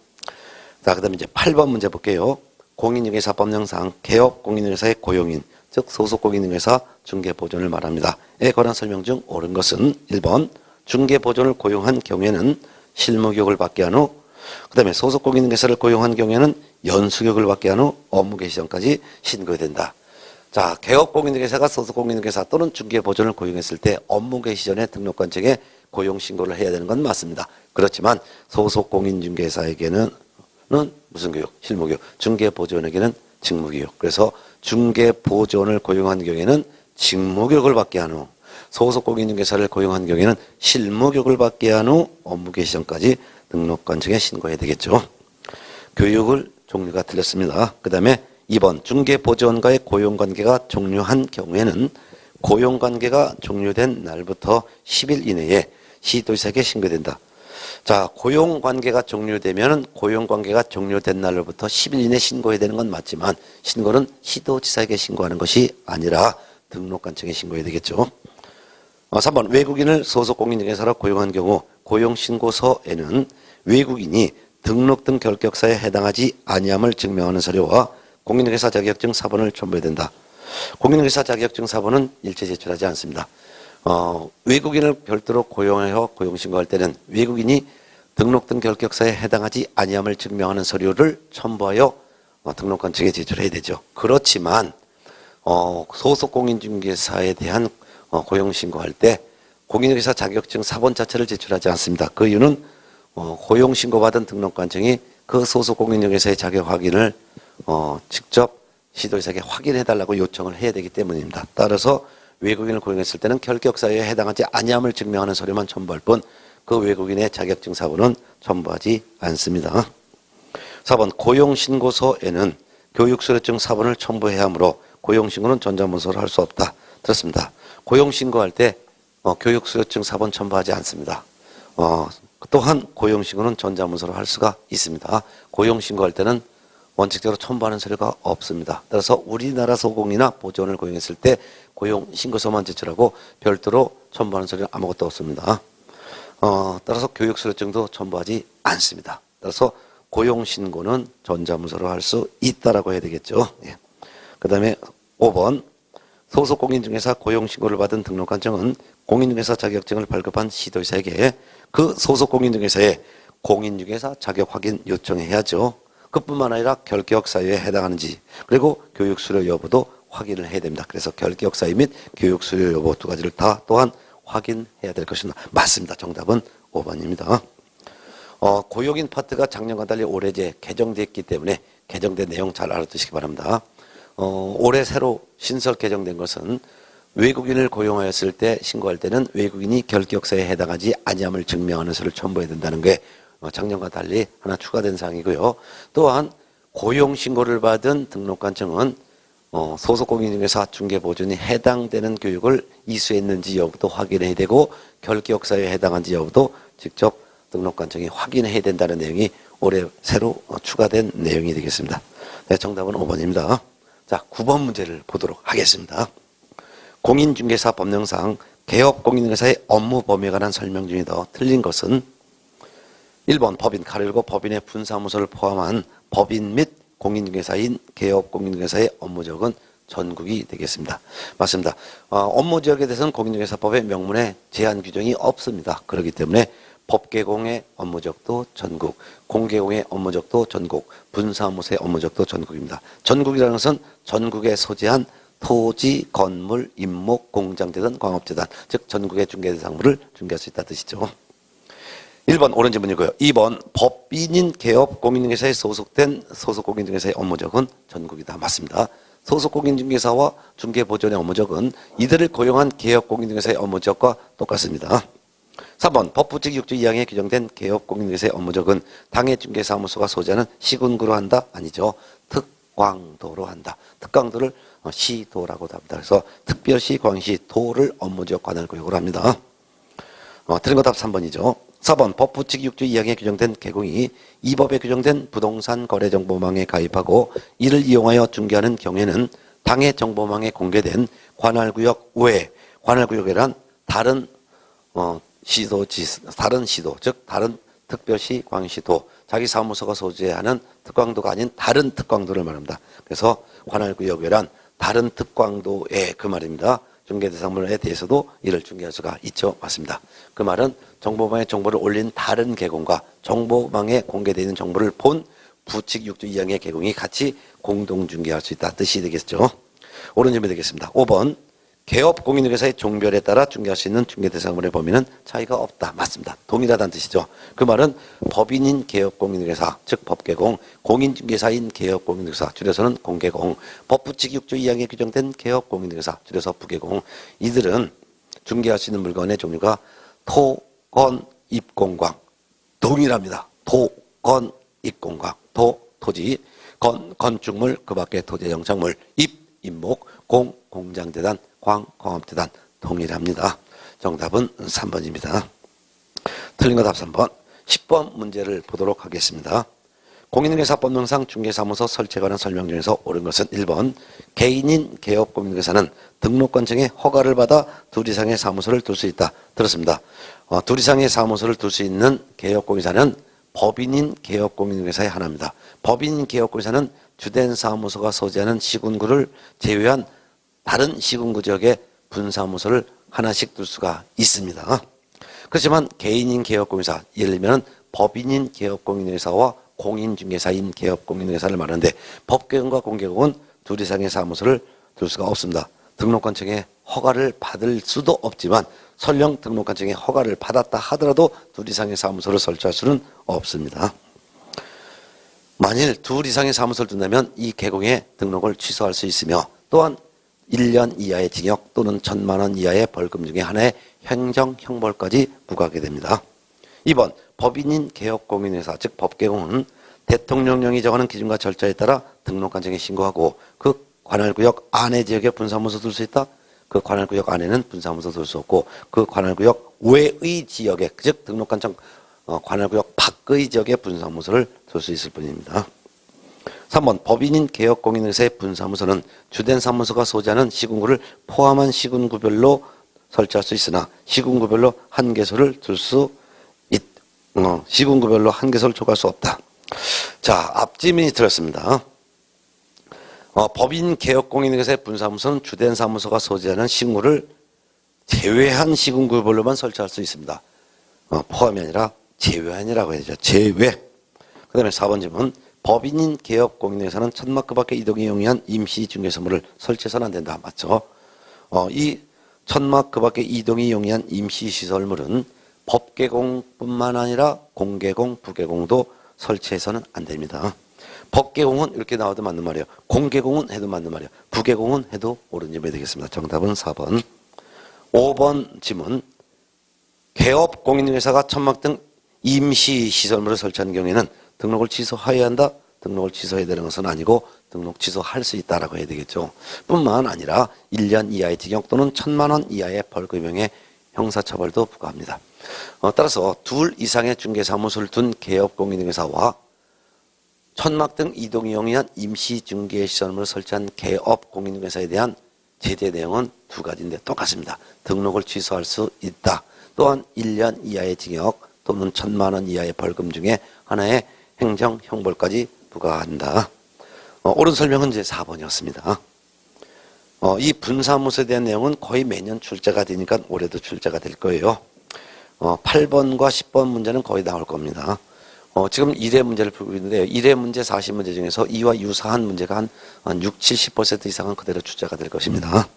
자, 그 다음에 이제 8번 문제 볼게요. 공인중개사법령상 개업 공인중개사의 고용인, 즉 소속 공인중개사 중개보존을 말합니다. 에 관한 설명 중 옳은 것은 1번 중개보존을 고용한 경우에는 실무교육을 받게 한 후, 그 다음에 소속 공인중개사를 고용한 경우에는 연수교육을 받게 한 후 업무 개시 전까지 신고된다. 자, 개업 공인중개사가 소속 공인중개사 또는 중개보존을 고용했을 때 업무 개시 전에 등록관청에 고용신고를 해야 되는 건 맞습니다. 그렇지만 소속 공인중개사에게는 무슨 교육? 실무교육. 중개보조원에게는 직무교육. 그래서 중개보조원을 고용한 경우에는 직무교육을 받게 한 후 소속 공인중개사를 고용한 경우에는 실무교육을 받게 한 후 업무 개시 전까지 등록관청에 신고해야 되겠죠. 교육을 종류가 틀렸습니다. 그 다음에 2번 중개보조원과의 고용관계가 종료한 경우에는 고용관계가 종료된 날부터 10일 이내에 시도지사에게 신고된다. 자, 고용관계가 종료되면 고용관계가 종료된 날로부터 10일 이내 신고해야 되는 건 맞지만 신고는 시도지사에게 신고하는 것이 아니라 등록관청에 신고해야 되겠죠. 3번 외국인을 소속 공인중개사로 고용한 경우 고용신고서에는 외국인이 등록 등 결격사에 해당하지 아니함을 증명하는 서류와 공인중개사 자격증 사본을 첨부해야 된다. 공인중개사 자격증 사본은 일체 제출하지 않습니다. 외국인을 별도로 고용하여 고용신고할 때는 외국인이 등록 등 결격사에 해당하지 아니함을 증명하는 서류를 첨부하여 등록관청에 제출해야 되죠. 그렇지만 소속 공인중개사에 대한 고용신고할 때 공인중개사 자격증 사본 자체를 제출하지 않습니다. 그 이유는 고용신고받은 등록관청이 그 소속 공인중개사의 자격 확인을 직접 시도지사에게 확인해달라고 요청을 해야 되기 때문입니다. 따라서 외국인을 고용했을 때는 결격사유에 해당하지 아니함을 증명하는 서류만 첨부할 뿐 그 외국인의 자격증 사본은 첨부하지 않습니다. 4번 고용신고서에는 교육수료증 사본을 첨부해야 하므로 고용신고는 전자문서로 할 수 없다. 들었습니다. 고용신고할 때 교육수료증 사본 첨부하지 않습니다. 또한 고용신고는 전자문서로 할 수가 있습니다. 고용신고할 때는 원칙적으로 첨부하는 서류가 없습니다. 따라서 우리나라 소공이나 보조원을 고용했을 때 고용신고서만 제출하고 별도로 첨부하는 서류는 아무것도 없습니다. 따라서 교육수료증도 첨부하지 않습니다. 따라서 고용신고는 전자문서로 할 수 있다라고 해야 되겠죠. 예. 그 다음에 5번 소속 공인중개사 고용신고를 받은 등록관청은 공인중개사 자격증을 발급한 시도지사에게 그 소속 공인중개사의 공인중개사 자격 확인 요청해야죠. 그뿐만 아니라 결격 사유에 해당하는지 그리고 교육수료 여부도 확인을 해야 됩니다. 그래서 결격 사유 및 교육수료 여부 두 가지를 다 또한 확인해야 될 것입니다. 맞습니다. 정답은 5번입니다. 고용인 파트가 작년과 달리 올해 이제 개정됐기 때문에 개정된 내용 잘 알아두시기 바랍니다. 올해 새로 신설 개정된 것은 외국인을 고용하였을 때 신고할 때는 외국인이 결격사에 해당하지 아니함을 증명하는 서를 첨부해야 된다는 게 작년과 달리 하나 추가된 사항이고요. 또한 고용신고를 받은 등록관청은 소속공인중개사 중개보존이 해당되는 교육을 이수했는지 여부도 확인해야 되고 결격사에 해당한지 여부도 직접 등록관청이 확인해야 된다는 내용이 올해 새로 추가된 내용이 되겠습니다. 네, 정답은 5번입니다. 자, 9번 문제를 보도록 하겠습니다. 공인중개사 법령상 개업공인중개사의 업무 범위에 관한 설명 중에서 틀린 것은 1번 법인 가로열고 법인의 분사무소를 포함한 법인 및 공인중개사인 개업공인중개사의 업무지역은 전국이 되겠습니다. 맞습니다. 업무지역에 대해서는 공인중개사법의 명문에 제한 규정이 없습니다. 그렇기 때문에 법개공의 업무지역도 전국, 공개공의 업무지역도 전국, 분사무소의 업무지역도 전국입니다. 전국이라는 것은 전국에 소재한 토지, 건물, 임목, 공장재단, 광업재단, 즉 전국의 중개대상물을 중개할 수 있다는 뜻이죠. 1번 옳은 질문이고요. 2번 법인인 개업 공인중개사에 소속된 소속공인중개사의 업무적은 전국이다. 맞습니다. 소속공인중개사와 중개보존의 업무적은 이들을 고용한 개업 공인중개사의 업무적과 똑같습니다. 3번 법부칙 6조 2항에 규정된 개업 공인중개사의 업무적은 당해 중개사무소가 소재하는 시군구로 한다? 아니죠. 특광도로 한다. 특광도를 시도라고도 합니다. 그래서 특별시, 광시, 도를 업무지역 관할구역으로 합니다. 틀린 거 답 3번이죠. 4번 법부칙 6조 2항에 규정된 개공이 이 법에 규정된 부동산 거래정보망에 가입하고 이를 이용하여 중개하는 경우에는 당해 정보망에 공개된 관할구역 외 관할구역이란 다른 다른 시도, 즉 다른 특별시, 광시도, 자기 사무소가 소재하는 특광도가 아닌 다른 특광도를 말합니다. 그래서 관할구역 외란 다른 특광도의 그 말입니다. 중개대상물에 대해서도 이를 중개할 수가 있죠. 맞습니다. 그 말은 정보망에 정보를 올린 다른 개공과 정보망에 공개되어 있는 정보를 본 부칙 6조 2항의 개공이 같이 공동 중개할 수 있다 뜻이 되겠죠. 옳은 질문이 되겠습니다. 5번 개업 공인중개사의 종별에 따라 중개할 수 있는 중개대상물의 범위는 차이가 없다. 맞습니다. 동일하다는 뜻이죠. 그 말은 법인인 개업 공인중개사, 즉 법개공, 공인중개사인 개업 공인중개사, 줄여서는 공개공, 법부칙 6조 2항에 규정된 개업 공인중개사, 줄여서 부개공, 이들은 중개할 수 있는 물건의 종류가 토, 건, 입, 공광 동일합니다. 토, 건, 입, 공광, 토, 토지, 건, 건축물, 그 밖의 토지 영상물, 입, 임목, 공, 공장재단, 광, 광업재단 동일합니다. 정답은 3번입니다. 틀린 거 답 3번. 10번 문제를 보도록 하겠습니다. 공인중개사법령상 중개사무소 설치에 관한 설명 중에서 옳은 것은 1번 개인인 개업공인중개사는 등록관청의 허가를 받아 둘 이상의 사무소를 둘 수 있다. 들었습니다. 둘 이상의 사무소를 둘 수 있는 개업공인사는 법인인 개업공인중개사의 하나입니다. 법인인 개업공인사는 주된 사무소가 소재하는 시군구를 제외한 다른 시군구 지역에 분사무소를 하나씩 둘 수가 있습니다. 그렇지만 개인인 개업공인사, 예를 들면 법인인 개업공인중개사와 공인중개사인 개업공인중개사를 말하는데 법개공과 공개공은 둘 이상의 사무소를 둘 수가 없습니다. 등록관청의 허가를 받을 수도 없지만 설령 등록관청의 허가를 받았다 하더라도 둘 이상의 사무소를 설치할 수는 없습니다. 만일 둘 이상의 사무소를 둔다면 이 개공의 등록을 취소할 수 있으며 또한 1년 이하의 징역 또는 1,000만 원 이하의 벌금 중에 하나의 행정형벌까지 부과하게 됩니다. 2번 법인인 개업공인회사 즉 법개공은 대통령령이 정하는 기준과 절차에 따라 등록관청에 신고하고 그 관할구역 안의 지역에 분사무소 둘 수 있다. 그 관할구역 안에는 분사무소 둘 수 없고 그 관할구역 외의 지역에 즉 등록관청 관할구역 밖의 지역에 분사무소를 둘 수 있을 뿐입니다. 3번 법인인 개업공인회사의 분사무소는 주된 사무소가 소재하는 시군구를 포함한 시군구별로 설치할 수 있으나 시군구별로 한 개소를 둘 수 시군구별로 한개소를 초과할 수 없다. 자, 앞지문이 들었습니다. 법인 개업공인중개사의 분사무소는 주된 사무소가 소지하는 식물을 제외한 시군구별로만 설치할 수 있습니다. 포함이 아니라 제외한이라고 해야죠. 제외. 그 다음에 4번 질문. 법인인 개업공인중개사는 천막 그 밖에 이동이 용이한 임시중개소물을 설치해서는 안 된다. 맞죠? 이 천막 그 밖에 이동이 용이한 임시시설물은 법개공뿐만 아니라 공개공, 부개공도 설치해서는 안 됩니다. 법개공은 이렇게 나와도 맞는 말이에요. 공개공은 해도 맞는 말이에요. 부개공은 해도 옳은 질문이 되겠습니다. 정답은 4번. 5번 질문. 개업공인중개사가 천막 등 임시시설물을 설치하는 경우에는 등록을 취소해야 한다. 등록을 취소해야 되는 것은 아니고 등록 취소할 수 있다라고 해야 되겠죠. 뿐만 아니라 1년 이하의 징역 또는 1,000만 원 이하의 벌금형의 형사처벌도 부과합니다. 따라서 둘 이상의 중개사무소를 둔 개업공인중개사와 천막 등 이동이 용이한 임시중개시설물을 설치한 개업공인중개사에 대한 제재 내용은 두 가지인데 똑같습니다. 등록을 취소할 수 있다. 또한 1년 이하의 징역 또는 1,000만 원 이하의 벌금 중에 하나의 행정형벌까지 부과한다. 옳은 설명은 이제 4번이었습니다. 이 분사무소에 대한 내용은 거의 매년 출제가 되니까 올해도 출제가 될 거예요. 8번과 10번 문제는 거의 나올 겁니다. 지금 1회 문제를 풀고 있는데요. 1회 문제 40문제 중에서 이와 유사한 문제가 한 6, 70% 이상은 그대로 출제가 될 것입니다.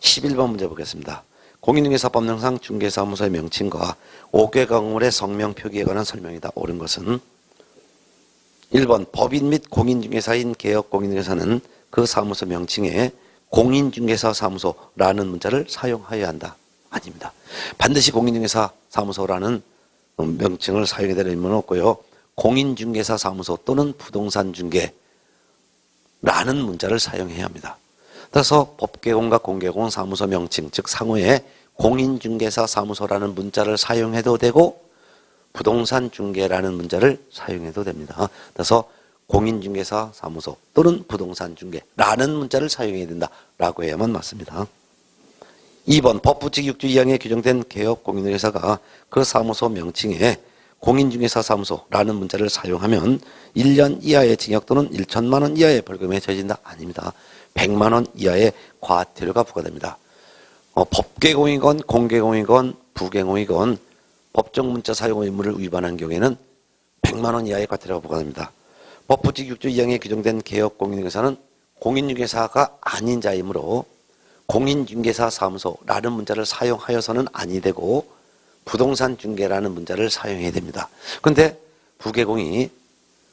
11번 문제 보겠습니다. 공인중개사법령상 중개사무소의 명칭과 5개 건물의 성명 표기에 관한 설명이다. 옳은 것은 1번 법인 및 공인중개사인 개업공인중개사는 그 사무소 명칭에 공인중개사 사무소라는 문자를 사용하여야 한다. 아닙니다. 반드시 공인중개사 사무소라는 명칭을 사용해야 되는 의무는 없고요. 공인중개사 사무소 또는 부동산중개라는 문자를 사용해야 합니다. 따라서 법개공과 공개공 사무소 명칭 즉 상호에 공인중개사 사무소라는 문자를 사용해도 되고 부동산중개라는 문자를 사용해도 됩니다. 따라서 공인중개사 사무소 또는 부동산중개라는 문자를 사용해야 된다라고 해야만 맞습니다. 2번 법부칙 6조 2항에 규정된 개업공인중개사가 그 사무소 명칭에 공인중개사 사무소라는 문자를 사용하면 1년 이하의 징역 또는 1,000만 원 이하의 벌금에 처해진다. 아닙니다. 100만 원 이하의 과태료가 부과됩니다. 법개공이건 공개공이건 부개공이건 법정 문자 사용 의무를 위반한 경우에는 100만 원 이하의 과태료가 부과됩니다. 법부칙 6조 2항에 규정된 개업공인중개사는 공인중개사가 아닌 자이므로 공인중개사 사무소라는 문자를 사용하여서는 아니 되고 부동산중개라는 문자를 사용해야 됩니다. 그런데 부개공이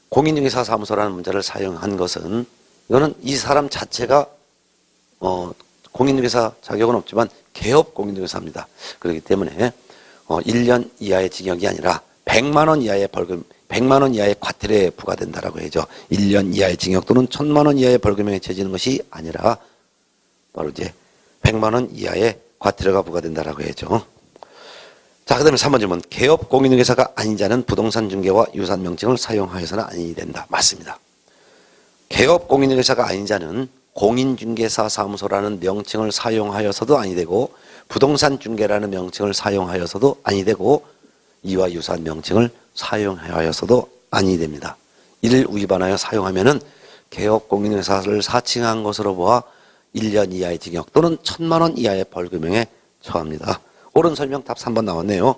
공인중개사 사무소라는 문자를 사용한 것은 이거는 이 사람 자체가 공인중개사 자격은 없지만 개업공인중개사입니다. 그렇기 때문에 1년 이하의 징역이 아니라 100만 원 이하의 벌금, 100만 원 이하의 과태료에 부과된다라고 해야죠. 1년 이하의 징역 또는 1,000만 원 이하의 벌금에 처해지는 것이 아니라 바로 이제 100만 원 이하의 과태료가 부과된다라고 해야죠. 자, 그 다음에 3번 질문. 개업공인중개사가 아닌 자는 부동산중개와 유사한 명칭을 사용하여서는 아니 된다. 맞습니다. 개업공인중개사가 아닌 자는 공인중개사 사무소라는 명칭을 사용하여서도 아니 되고 부동산중개라는 명칭을 사용하여서도 아니 되고 이와 유사한 명칭을 사용하여서도 아니 됩니다. 이를 위반하여 사용하면은 개업공인중개사를 사칭한 것으로 보아 1년 이하의 징역 또는 1,000만 원 이하의 벌금형에 처합니다. 옳은 설명 답 3번 나왔네요.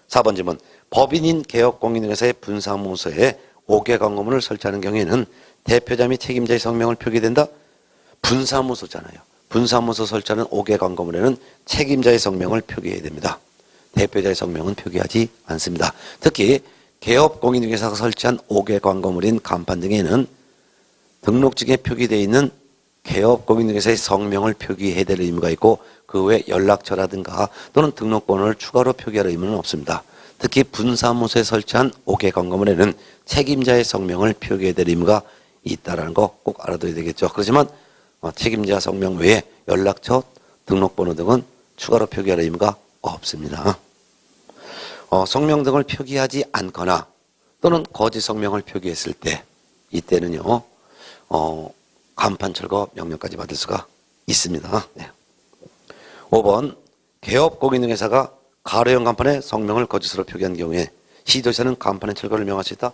4번 질문. 법인인 개업공인중개사의 분사무소에 5개 광고문을 설치하는 경우에는 대표자 및 책임자의 성명을 표기된다. 분사무소잖아요. 분사무소 설치하는 5개 광고문에는 책임자의 성명을 표기해야 됩니다. 대표자의 성명은 표기하지 않습니다. 특히 개업공인중개사가 설치한 5개 광고물인 간판 등에는 등록증에 표기되어 있는 개업공인중개사의 성명을 표기해야 될 의무가 있고 그 외 연락처라든가 또는 등록번호를 추가로 표기할 의무는 없습니다. 특히 분사무소에 설치한 5개 광고물에는 책임자의 성명을 표기해야 될 의무가 있다는 거 꼭 알아둬야 되겠죠. 그렇지만 책임자 성명 외에 연락처, 등록번호 등은 추가로 표기할 의무가 없습니다. 성명 등을 표기하지 않거나 또는 거짓 성명을 표기했을 때 이때는요 간판 철거 명령까지 받을 수가 있습니다. 네. 5번 개업공인중개사가 가로형 간판에 성명을 거짓으로 표기한 경우에 시도지사는 간판의 철거를 명할 수 있다.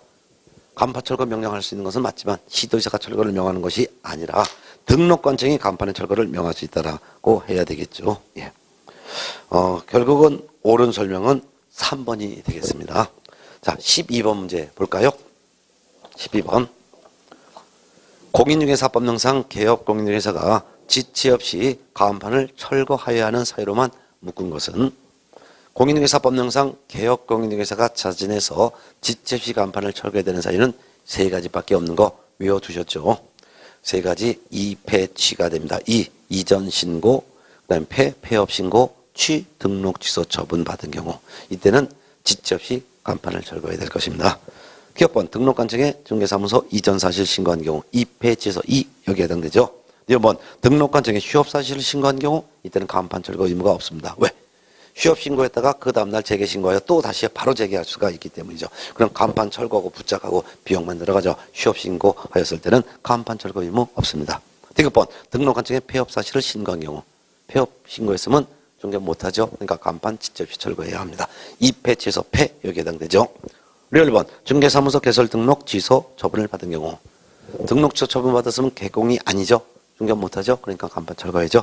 간판 철거 명령할 수 있는 것은 맞지만 시도지사가 철거를 명하는 것이 아니라 등록관청이 간판의 철거를 명할 수 있다라고 해야 되겠죠. 예. 결국은 옳은 설명은 3번이 되겠습니다. 자, 12번 문제 볼까요? 12번. 공인중개사법령상 개업공인중개사가 지체 없이 간판을 철거하여야 하는 사유로만 묶은 것은 공인중개사법령상 개업공인중개사가 자진해서 지체 없이 간판을 철거해야 되는 사유는 세 가지밖에 없는 거 외워두셨죠? 세 가지 이패취가 됩니다. 이전 신고, 그다음에 폐업 신고, 취 등록 취소 처분 받은 경우 이때는 지체 없이 간판을 철거해야 될 것입니다. 기업번 등록관청에 중개사무소 이전 사실 신고한 경우 이패취에서 여기에 해당되죠. 2번 등록관청에 휴업 사실을 신고한 경우 이때는 간판 철거 의무가 없습니다. 왜? 휴업 신고했다가 그 다음날 재개 신고하여 또 다시 바로 재개할 수가 있기 때문이죠. 그럼 간판 철거하고 부착하고 비용만 들어가죠. 휴업 신고하였을 때는 간판 철거 의무 없습니다. 디귿번 등록관청에 폐업 사실을 신고한 경우 폐업 신고했으면 중개 못하죠. 그러니까 간판 지체 없이 철거해야 합니다. 이패취에서 폐 여기에 해당되죠. 1번 중개사무소 개설 등록 취소 처분을 받은 경우 등록 취소 처분 받았으면 개공이 아니죠. 중개 못하죠. 그러니까 간판 철거해야죠.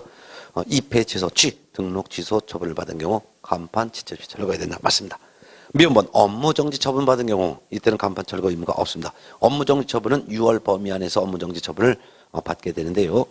이패 취소 취 등록 취소 처분을 받은 경우 간판 지체 없이 철거해야 된다. 맞습니다. 미음번 업무정지 처분 받은 경우 이때는 간판 철거 의무가 없습니다. 업무정지 처분은 6월 범위 안에서 업무정지 처분을 받게 되는데요.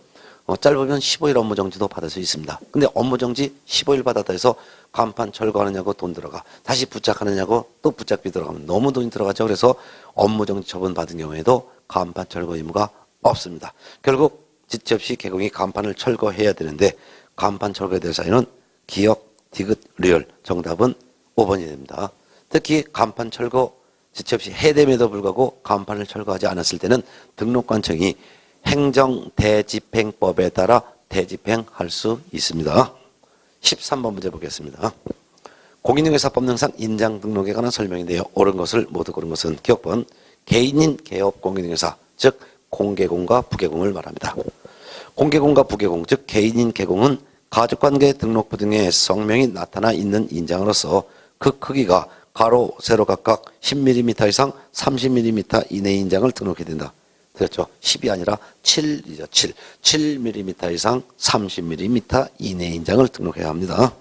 짧으면 15일 업무정지도 받을 수 있습니다. 근데 업무정지 15일 받았다 해서 간판 철거하느냐고 돈 들어가. 다시 부착하느냐고 또 부착비 들어가면 너무 돈이 들어가죠. 그래서 업무정지 처분 받은 경우에도 간판 철거 의무가 없습니다. 결국 지체 없이 개공이 간판을 철거해야 되는데 간판 철거에 대한 사유는 기역, 디귿, 리을 정답은 5번이 됩니다. 특히 간판 철거 지체 없이 해됨에도 불구하고 간판을 철거하지 않았을 때는 등록관청이 행정대집행법에 따라 대집행할 수 있습니다. 13번 문제 보겠습니다. 공인중개사법령상 인장 등록에 관한 설명인데요. 옳은 것을 모두 고른 것은 기억번 개인인 개업 공인중개사 즉 공개공과 부개공을 말합니다. 공개공과 부개공 즉 개인인 개공은 가족관계 등록부 등의 성명이 나타나 있는 인장으로서 그 크기가 가로 세로 각각 10mm 이상 30mm 이내의 인장을 등록해야 된다. 그렇죠. 10이 아니라 7이죠. 7mm 이상 30mm 이내의 인장을 등록해야 합니다.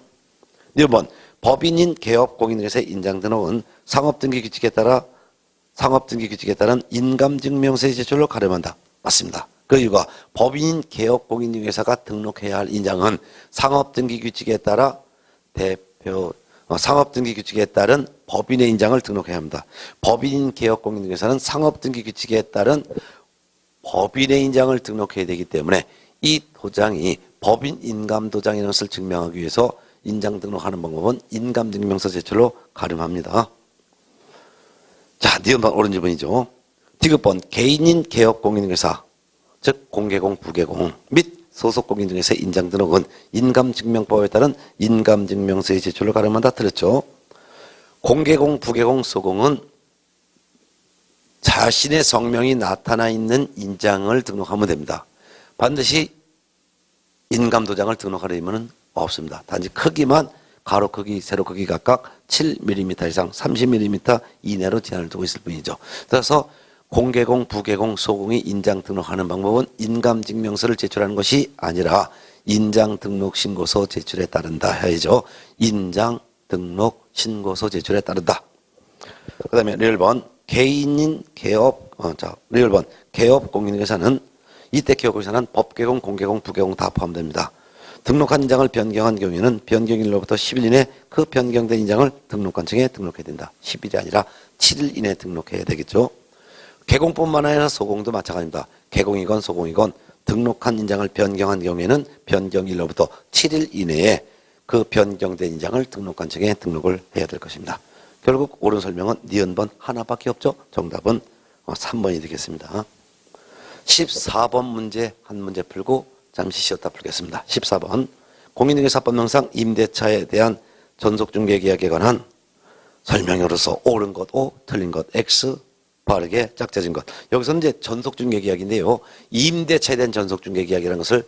2번 법인인 개업 공인중개사의 인장 등록은 상업등기 규칙에 따른 인감증명서의 제출로 가름한다. 맞습니다. 그 이유가 법인인 개업 공인중개사가 등록해야 할 인장은 상업등기 규칙에 따라 상업등기 규칙에 따른 법인의 인장을 등록해야 합니다. 법인인 개업 공인중개사는 상업등기 규칙에 따른 법인의 인장을 등록해야 되기 때문에 이 도장이 법인 인감도장이라는 것을 증명하기 위해서 인장 등록하는 방법은 인감증명서 제출로 가름합니다. 자, 니은번 옳은 번이죠. 디귿번 개인인 개업 공인중개사 즉 공개공, 부개공 및 소속공인중개사의 인장 등록은 인감증명법에 따른 인감증명서의 제출로 가름한다. 틀렸죠. 공개공, 부개공, 소공은 자신의 성명이 나타나 있는 인장을 등록하면 됩니다. 반드시 인감도장을 등록할 의무는 없습니다. 단지 크기만 가로 크기, 세로 크기 각각 7mm 이상 30mm 이내로 제한을 두고 있을 뿐이죠. 그래서 공개공, 부개공, 소공이 인장 등록하는 방법은 인감증명서를 제출하는 것이 아니라 인장 등록 신고서 제출에 따른다 해야죠. 인장 등록 신고서 제출에 따른다. 그 다음에 1번 개인인 개업, 리얼번 개업 공인중개사는 이때 개업공인중개사는 법개공, 공개공, 부개공 다 포함됩니다. 등록한 인장을 변경한 경우에는 변경일로부터 10일 이내 그 변경된 인장을 등록관청에 등록해야 된다. 10일이 아니라 7일 이내 등록해야 되겠죠. 개공뿐만 아니라 소공도 마찬가지입니다. 개공이건 소공이건 등록한 인장을 변경한 경우에는 변경일로부터 7일 이내에 그 변경된 인장을 등록관청에 등록을 해야 될 것입니다. 결국 옳은 설명은 니은번 하나밖에 없죠. 정답은 3번이 되겠습니다. 14번 문제 한 문제 풀고 잠시 쉬었다 풀겠습니다. 14번 공인중개사법령상 임대차에 대한 전속중개계약에 관한 설명으로서 옳은 것 O, 틀린 것 X, 바르게 짝짜진 것. 여기서는 이제 전속중개계약인데요. 임대차에 대한 전속중개계약이라는 것을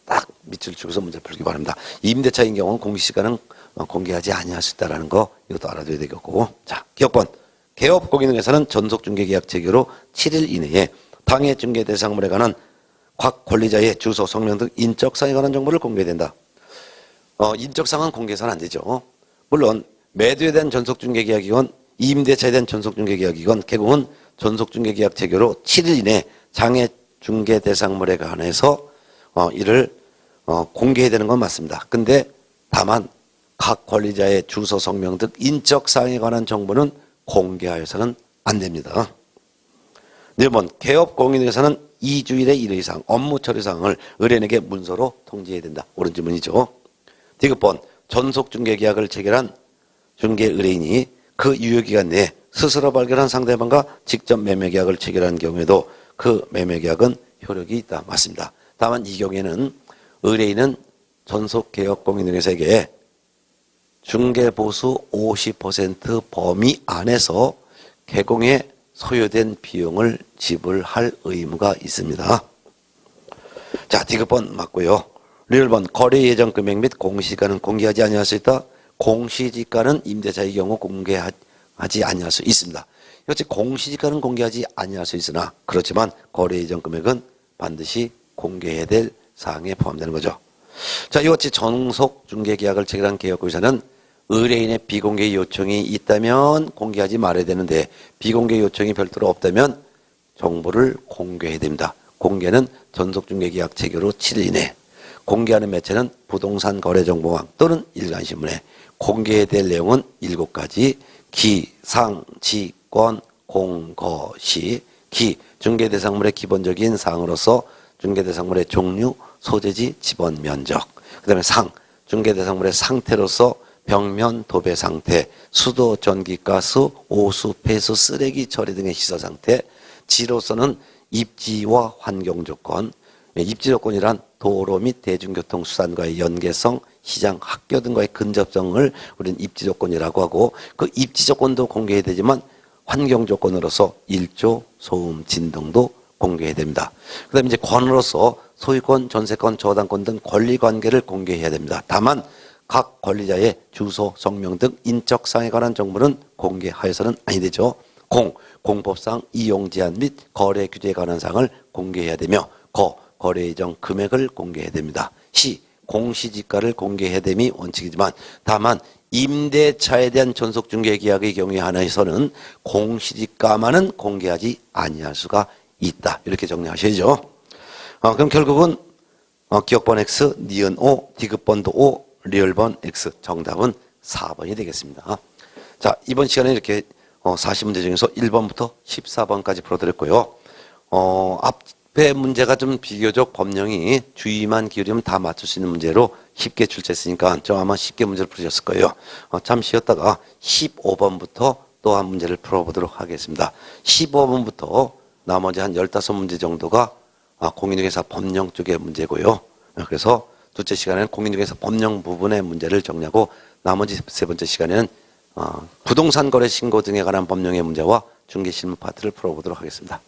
딱 밑줄 치고서 문제 풀기 바랍니다. 임대차인 경우는 공시시간은 공개하지 아니할 수 있다는 거 이것도 알아둬야 되겠고. 자, 기억번. 개업 공인중개사는 전속중개계약 체결 후 7일 이내에 당해 중개 대상물에 관한 각 권리자의 주소, 성명 등 인적사항에 관한 정보를 공개해야 된다. 인적사항은 공개해서는 안 되죠. 물론 매도에 대한 전속중개계약이건 임대차에 대한 전속중개계약이건 개공은 전속중개계약 체결 후 7일 이내 장애 중개 대상물에 관해서 이를 공개해야 되는 건 맞습니다. 근데 다만 각 권리자의 주소, 성명 등 인적사항에 관한 정보는 공개하여서는 안 됩니다. 4번 개업 공인중개사는 2주일에 1회 이상 업무 처리 사항을 의뢰인에게 문서로 통지해야 된다. 옳은 질문이죠. 디귿번 전속중개계약을 체결한 중개 의뢰인이 그 유효기간 내에 스스로 발견한 상대방과 직접 매매계약을 체결한 경우에도 그 매매계약은 효력이 있다. 맞습니다. 다만 이 경우에는 의뢰인은 전속개업공인중개사에게 중개보수 50% 범위 안에서 개공에 소요된 비용을 지불할 의무가 있습니다. 자, 디귿번 맞고요. 리을번 거래 예정 금액 및 공시지가는 공개하지 아니할 수 있다. 공시지가는 임대차의 경우 공개하지 아니할 수 있습니다. 역시 공시지가는 공개하지 아니할 수 있으나 그렇지만 거래 예정 금액은 반드시 공개해야 될 사항에 포함되는 거죠. 자, 이같이 전속중개계약을 체결한 개업공인중개사는 의뢰인의 비공개 요청이 있다면 공개하지 말아야 되는데 비공개 요청이 별도로 없다면 정보를 공개해야 됩니다. 공개는 전속중개계약 체결 후 7일 이내, 공개하는 매체는 부동산 거래정보망 또는 일간신문에, 공개해야 될 내용은 7가지, 기, 상, 지, 권, 공, 거, 시. 기, 중개대상물의 기본적인 사항으로서 중개대상물의 종류, 소재지, 지번, 면적. 그 다음에 상, 중개대상물의 상태로서 벽면, 도배 상태, 수도, 전기, 가스, 오수, 폐수, 쓰레기 처리 등의 시설 상태. 지로서는 입지와 환경 조건. 입지 조건이란 도로 및 대중교통 수단과의 연계성, 시장, 학교 등과의 근접성을 우리는 입지 조건이라고 하고 그 입지 조건도 공개해야 되지만 환경 조건으로서 일조, 소음, 진동도 공개해야 됩니다. 그 다음에 이제 권으로서 소유권, 전세권, 저당권 등 권리관계를 공개해야 됩니다. 다만 각 권리자의 주소, 성명 등 인적사항에 관한 정보는 공개하여서는 아니 되죠. 공법상 이용 제한 및 거래 규제에 관한 사항을 공개해야 되며 거래 예정 금액을 공개해야 됩니다. 공시지가를 공개해야 됨이 원칙이지만 다만 임대차에 대한 전속중개계약의 경우에 한해서는 공시지가만은 공개하지 아니할 수가 있다. 이렇게 정리하셔야죠. 그럼 결국은 기억번 X, 니은 O, 디귿번도 O, 리을번 X. 정답은 4번이 되겠습니다. 자, 이번 시간에 이렇게 40문제 중에서 1번부터 14번까지 풀어드렸고요. 앞에 문제가 좀 비교적 법령이 주의만 기울이면 다 맞출 수 있는 문제로 쉽게 출제했으니까 좀 아마 쉽게 문제를 풀으셨을 거예요. 잠시 쉬었다가 15번부터 또 한 문제를 풀어보도록 하겠습니다. 15번부터 나머지 한 15문제 정도가 공인중개사 법령 쪽의 문제고요. 그래서 둘째 시간에는 공인중개사 법령 부분의 문제를 정리하고 나머지 세 번째 시간에는 부동산 거래 신고 등에 관한 법령의 문제와 중개실무 파트를 풀어보도록 하겠습니다.